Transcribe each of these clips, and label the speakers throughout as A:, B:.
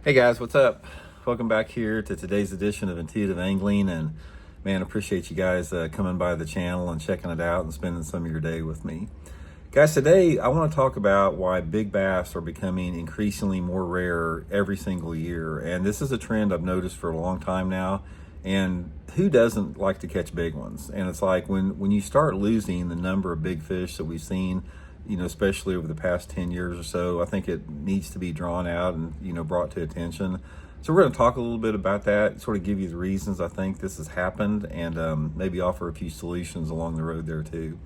A: Hey guys, what's up? Welcome back here to today's edition of Intuitive Angling, and man, appreciate you guys coming by the channel and checking it out and spending some of your day with me. Guys, today I want to talk about why big bass are becoming increasingly more rare every single year, and this is a trend I've noticed for a long time now. And who doesn't like to catch big ones? And it's like when you start losing the number of big fish that we've seen, especially over the past 10 years or so, I think it needs to be drawn out and, brought to attention. So we're going to talk a little bit about that, sort of give you the reasons I think this has happened, and maybe offer a few solutions along the road there too.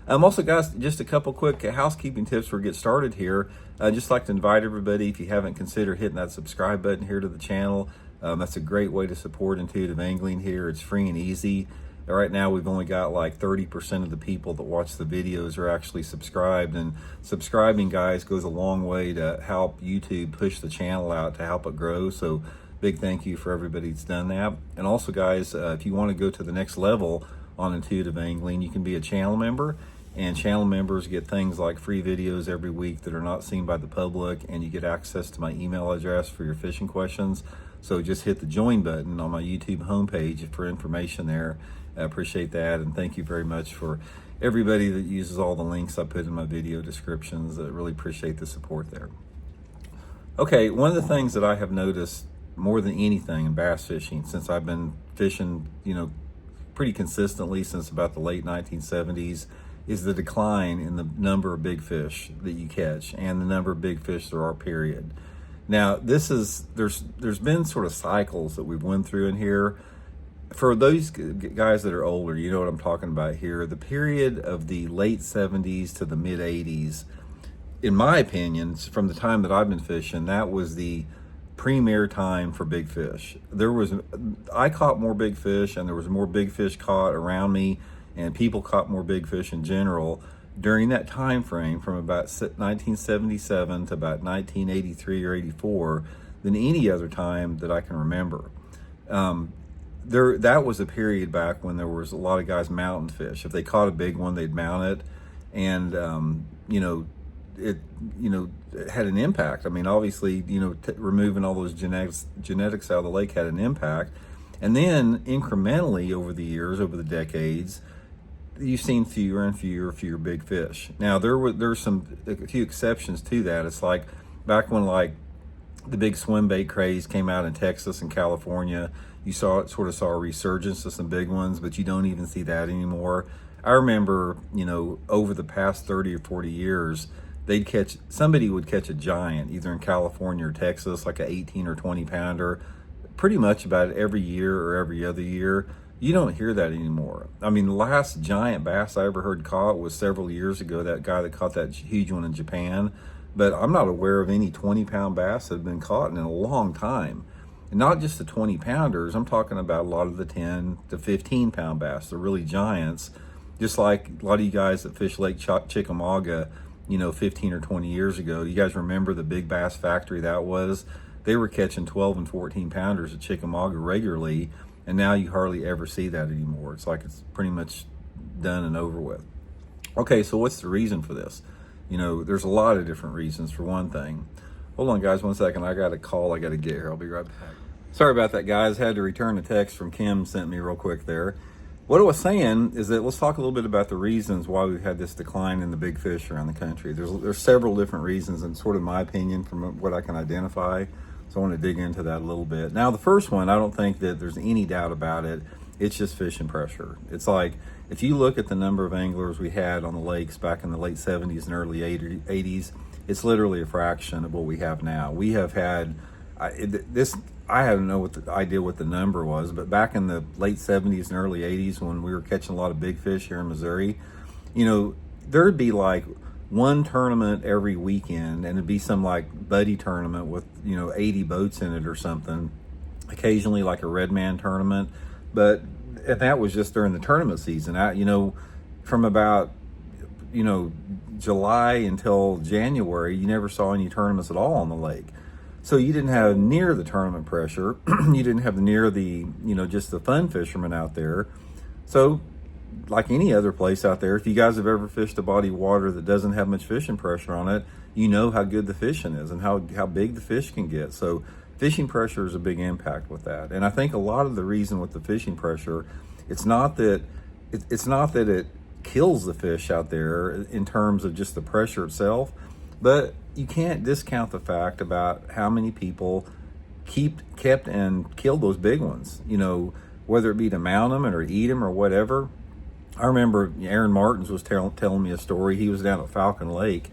A: Also, guys, just a couple quick housekeeping tips before we get started here. I'd just like to invite everybody, if you haven't considered hitting that subscribe button here to the channel, that's a great way to support Intuitive Angling here. It's free and easy. Right now, we've only got like 30% of the people that watch the videos are actually subscribed. And subscribing, guys, goes a long way to help YouTube push the channel out to help it grow. So big thank you for everybody that's done that. And also, guys, if you want to go to the next level on Intuitive Angling, you can be a channel member. And channel members get things like free videos every week that are not seen by the public, and you get access to my email address for your fishing questions. So just hit the join button on my YouTube homepage for information there. I appreciate that, and thank you very much for everybody that uses all the links I put in my video descriptions. I really appreciate the support there. Okay, one of the things that I have noticed more than anything in bass fishing since I've been fishing, pretty consistently since about the late 1970s, is the decline in the number of big fish that you catch and the number of big fish there are, period. Now, there's been sort of cycles that we've went through in here. For those guys that are older, you know what I'm talking about here. The period of the late 70s to the mid 80s, in my opinion, from the time that I've been fishing, that was the premier time for big fish. I caught more big fish, and there was more big fish caught around me, and people caught more big fish in general during that time frame from about 1977 to about 1983 or 84 than any other time that I can remember. That was a period back when there was a lot of guys mounting fish. If they caught a big one, they'd mount it, and it had an impact. I mean, obviously, removing all those genetics out of the lake had an impact. And then incrementally over the years, over the decades, you've seen fewer and fewer big fish. Now there's a few exceptions to that. It's like back when the big swim bait craze came out in Texas and California, you saw a resurgence of some big ones, but you don't even see that anymore. I remember, over the past 30 or 40 years, somebody would catch a giant either in California or Texas, like an 18 or 20 pounder, pretty much about every year or every other year. You don't hear that anymore. I mean, the last giant bass I ever heard caught was several years ago, that guy that caught that huge one in Japan. But I'm not aware of any 20-pound bass that have been caught in a long time. And not just the 20-pounders, I'm talking about a lot of the 10 to 15-pound bass, the really giants. Just like a lot of you guys that fish Lake Chickamauga, 15 or 20 years ago. You guys remember the big bass factory that was? They were catching 12 and 14-pounders at Chickamauga regularly. And now you hardly ever see that anymore. It's like it's pretty much done and over with. Okay, so what's the reason for this? There's a lot of different reasons. For one thing, hold on guys, 1 second. I got a call I got to get here. I'll be right back. Sorry about that, guys. Had to return a text from Kim sent me real quick there. What I was saying is that let's talk a little bit about the reasons why we've had this decline in the big fish around the country. There's several different reasons, and sort of my opinion from what I can identify. So I want to dig into that a little bit. Now, the first one, I don't think that there's any doubt about it. It's just fishing pressure. It's like, if you look at the number of anglers we had on the lakes back in the late 70s and early 80s, it's literally a fraction of what we have now. We have had, I don't know idea what the number was, but back in the late 70s and early 80s when we were catching a lot of big fish here in Missouri, there'd be like one tournament every weekend, and it'd be some like buddy tournament with 80 boats in it or something, occasionally like a red man tournament, and that was just during the tournament season. From about July until January, you never saw any tournaments at all on the lake. So you didn't have near the tournament pressure. You didn't have near the just the fun fishermen out there. So like any other place out there, if you guys have ever fished a body of water that doesn't have much fishing pressure on it, you know how good the fishing is and how big the fish can get. So fishing pressure is a big impact with that. And I think a lot of the reason with the fishing pressure, it's not that it kills the fish out there in terms of just the pressure itself, but you can't discount the fact about how many people kept and killed those big ones, whether it be to mount them or eat them or whatever. I remember Aaron Martins was telling me a story. He was down at Falcon Lake,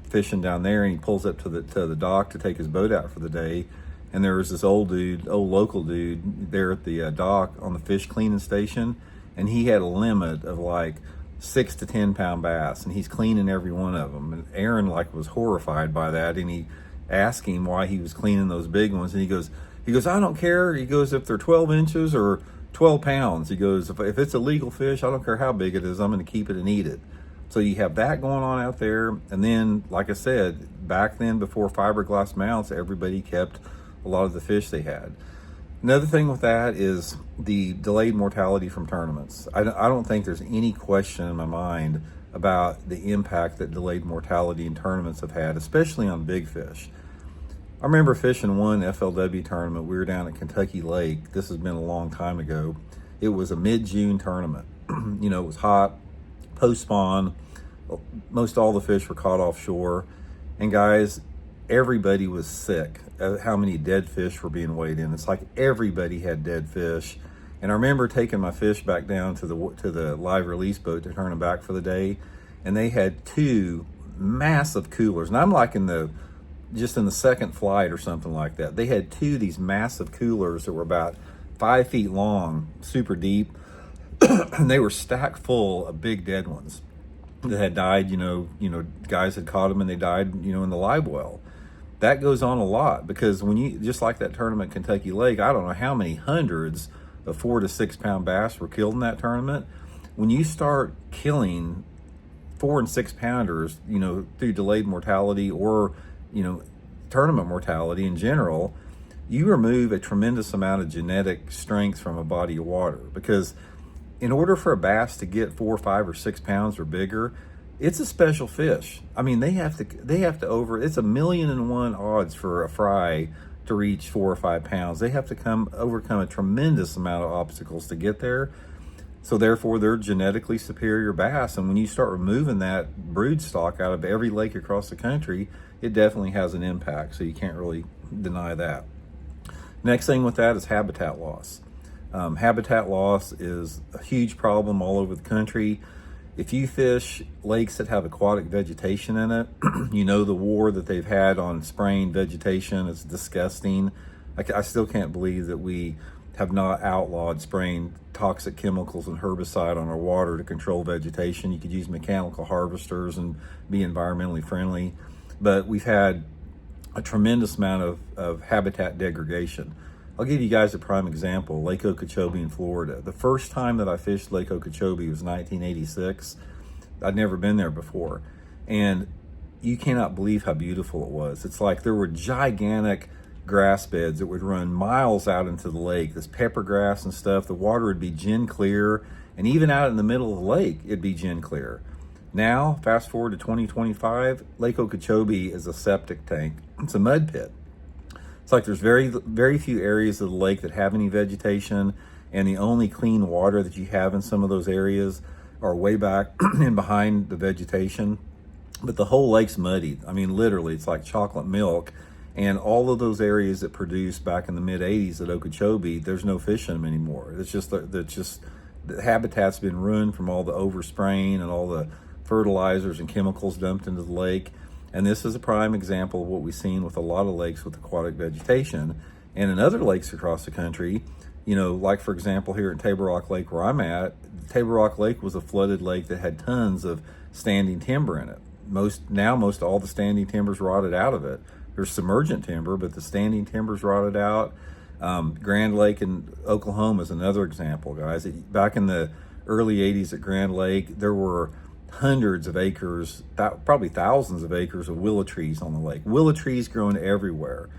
A: fishing down there, and he pulls up to the dock to take his boat out for the day. And there was this old local dude there at the dock on the fish cleaning station, and he had a limit of like 6 to 10 pound bass, and he's cleaning every one of them. And Aaron was horrified by that, and he asked him why he was cleaning those big ones, and he goes, I don't care. He goes, if they're 12 inches or 12 pounds, he goes, if it's a legal fish, I don't care how big it is, I'm going to keep it and eat it. So you have that going on out there. And then, like I said, back then before fiberglass mounts, everybody kept a lot of the fish they had. Another thing with that is the delayed mortality from tournaments. I don't think there's any question in my mind about the impact that delayed mortality in tournaments have had, especially on big fish. I remember fishing one FLW tournament. We were down at Kentucky Lake. This has been a long time ago. It was a mid-June tournament. It was hot, post-spawn. Most all the fish were caught offshore. And guys, everybody was sick at how many dead fish were being weighed in. It's like everybody had dead fish. And I remember taking my fish back down to the live release boat to turn them back for the day. And they had 2 massive coolers. And I'm like just in the second flight or something like that. They had 2 of these massive coolers that were about 5 feet long, super deep, and they were stacked full of big dead ones that had died. Guys had caught them and they died, in the live well. That goes on a lot, because when you, just like that tournament at Kentucky Lake, I don't know how many hundreds of 4 to 6 pound bass were killed in that tournament. When you start killing 4 and 6 pounders, through delayed mortality or tournament mortality in general, you remove a tremendous amount of genetic strength from a body of water. Because in order for a bass to get 4, 5, or 6 pounds or bigger, it's a special fish. I mean, they have to it's 1,000,000 odds for a fry to reach 4 or 5 pounds. They have to overcome a tremendous amount of obstacles to get there. So therefore, they're genetically superior bass. And when you start removing that broodstock out of every lake across the country, it definitely has an impact. So you can't really deny that. Next thing with that is habitat loss. Habitat loss is a huge problem all over the country. If you fish lakes that have aquatic vegetation in it, the war that they've had on spraying vegetation is disgusting. I still can't believe that we have not outlawed spraying toxic chemicals and herbicide on our water to control vegetation. You could use mechanical harvesters and be environmentally friendly, but we've had a tremendous amount of habitat degradation. I'll give you guys a prime example, Lake Okeechobee in Florida. The first time that I fished Lake Okeechobee was 1986. I'd never been there before. And you cannot believe how beautiful it was. It's like there were gigantic grass beds that would run miles out into the lake, this pepper grass and stuff. The water would be gin clear, and even out in the middle of the lake, it'd be gin clear. Now, fast forward to 2025, Lake Okeechobee is a septic tank. It's a mud pit. It's like there's very, very few areas of the lake that have any vegetation, and the only clean water that you have in some of those areas are way back and behind the vegetation. But the whole lake's muddy. I mean, literally, it's like chocolate milk. And all of those areas that produced back in the mid-'80s at Okeechobee, there's no fish in them anymore. It's just the habitat's been ruined from all the overspraying and all the fertilizers and chemicals dumped into the lake. And this is a prime example of what we've seen with a lot of lakes with aquatic vegetation. And in other lakes across the country, like for example here at Table Rock Lake where I'm at, Table Rock Lake was a flooded lake that had tons of standing timber in it. Most all the standing timber's rotted out of it. There's submergent timber, but the standing timber's rotted out. Grand Lake in Oklahoma is another example, guys. Back in the early 80s at Grand Lake, there were hundreds of acres, probably thousands of acres of willow trees on the lake. Willow trees growing everywhere,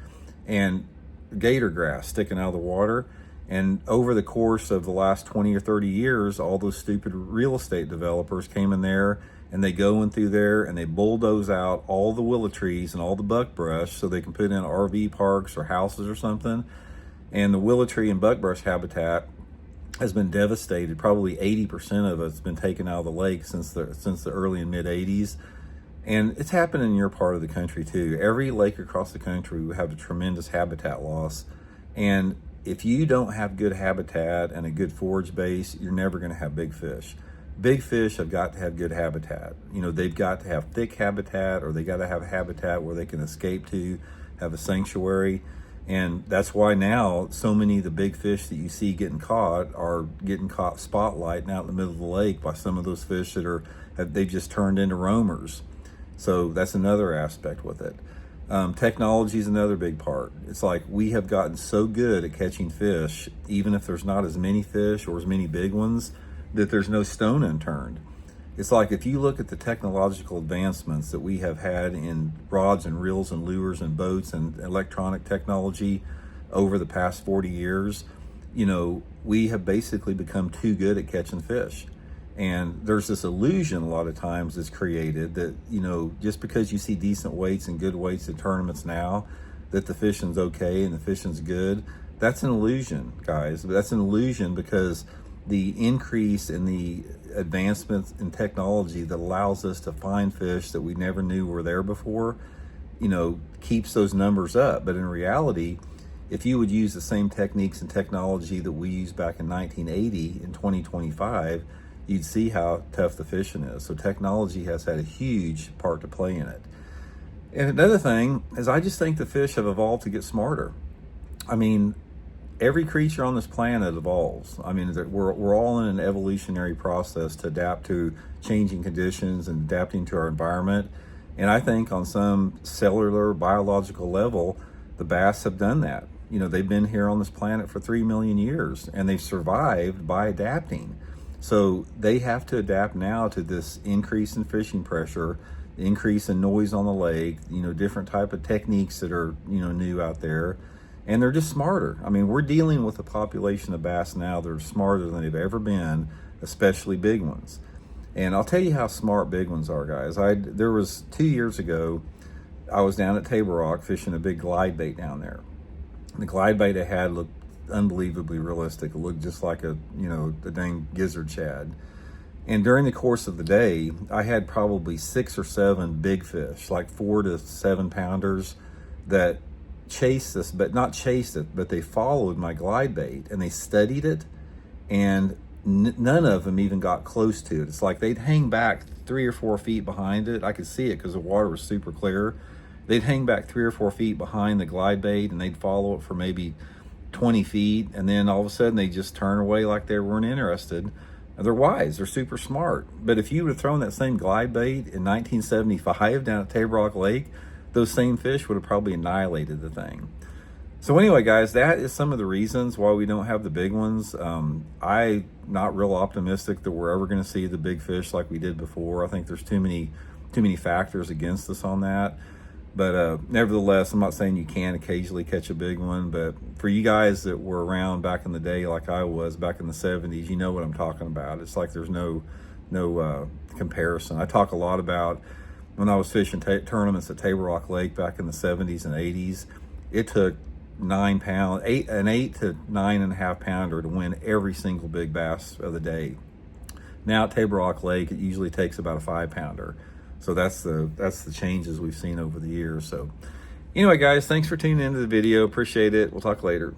A: and gator grass sticking out of the water. And over the course of the last 20 or 30 years, all those stupid real estate developers came in there and they go in through there and they bulldoze out all the willow trees and all the buckbrush so they can put in RV parks or houses or something. And the willow tree and buckbrush habitat has been devastated. Probably 80% of it's been taken out of the lake since the early and mid 80s. And it's happening in your part of the country too. Every lake across the country will have a tremendous habitat loss. And if you don't have good habitat and a good forage base, you're never going to have big fish. Big fish have got to have good habitat. You know, they've got to have thick habitat, or they got to have a habitat where they can escape to, have a sanctuary. And that's why now so many of the big fish that you see getting caught are getting caught spotlighting out in the middle of the lake by some of those fish that they've just turned into roamers. So that's another aspect with it. Technology is another big part. It's like we have gotten so good at catching fish, even if there's not as many fish or as many big ones, that there's no stone unturned. It's like if you look at the technological advancements that we have had in rods and reels and lures and boats and electronic technology over the past 40 years, you know, we have basically become too good at catching fish. And there's this illusion a lot of times that's created that, you know, just because you see decent weights and good weights in tournaments now, that the fishing's okay and the fishing's good. That's an illusion, guys. That's an illusion because the increase in the advancements in technology that allows us to find fish that we never knew were there before, you know, keeps those numbers up. But in reality, if you would use the same techniques and technology that we used back in 1980 in 2025, you'd see how tough the fishing is. So technology has had a huge part to play in it. And another thing is I just think the fish have evolved to get smarter. I mean, every creature on this planet evolves. I mean, we're all in an evolutionary process to adapt to changing conditions and adapting to our environment. And I think on some cellular, biological level, the bass have done that. You know, they've been here on this planet for 3 million years, and they've survived by adapting. So they have to adapt now to this increase in fishing pressure, the increase in noise on the lake, you know, different type of techniques that are, you know, new out there. And they're just smarter. I mean, we're dealing with a population of bass now that are smarter than they've ever been, especially big ones. And I'll tell you how smart big ones are, guys. There was 2 years ago, I was down at Table Rock fishing a big glide bait down there. The glide bait I had looked unbelievably realistic. It looked just like a dang gizzard shad. And during the course of the day, I had probably 6 or 7 big fish, like 4 to 7 pounders, that chased this, but not chased it, but they followed my glide bait and they studied it, and none of them even got close to it. It's like they'd hang back 3 or 4 feet behind it. I could see it because the water was super clear. They'd hang back 3 or 4 feet behind the glide bait and they'd follow it for maybe 20 feet, and then all of a sudden they just turn away like they weren't interested. They're wise, they're super smart. But if you would have thrown that same glide bait in 1975 down at Table Rock Lake, those same fish would have probably annihilated the thing. So anyway, guys, that is some of the reasons why we don't have the big ones. I'm not real optimistic that we're ever going to see the big fish like we did before. I think there's too many factors against us on that. But nevertheless, I'm not saying you can't occasionally catch a big one, but for you guys that were around back in the day like I was back in the 70s, you know what I'm talking about. It's like there's no comparison. I talk a lot about when I was fishing tournaments at Table Rock Lake back in the 70s and 80s, it took an 8 to 9.5 pounder to win every single big bass of the day. Now at Table Rock Lake, it usually takes about a 5 pounder. So that's the changes we've seen over the years. So anyway, guys, thanks for tuning into the video. Appreciate it. We'll talk later.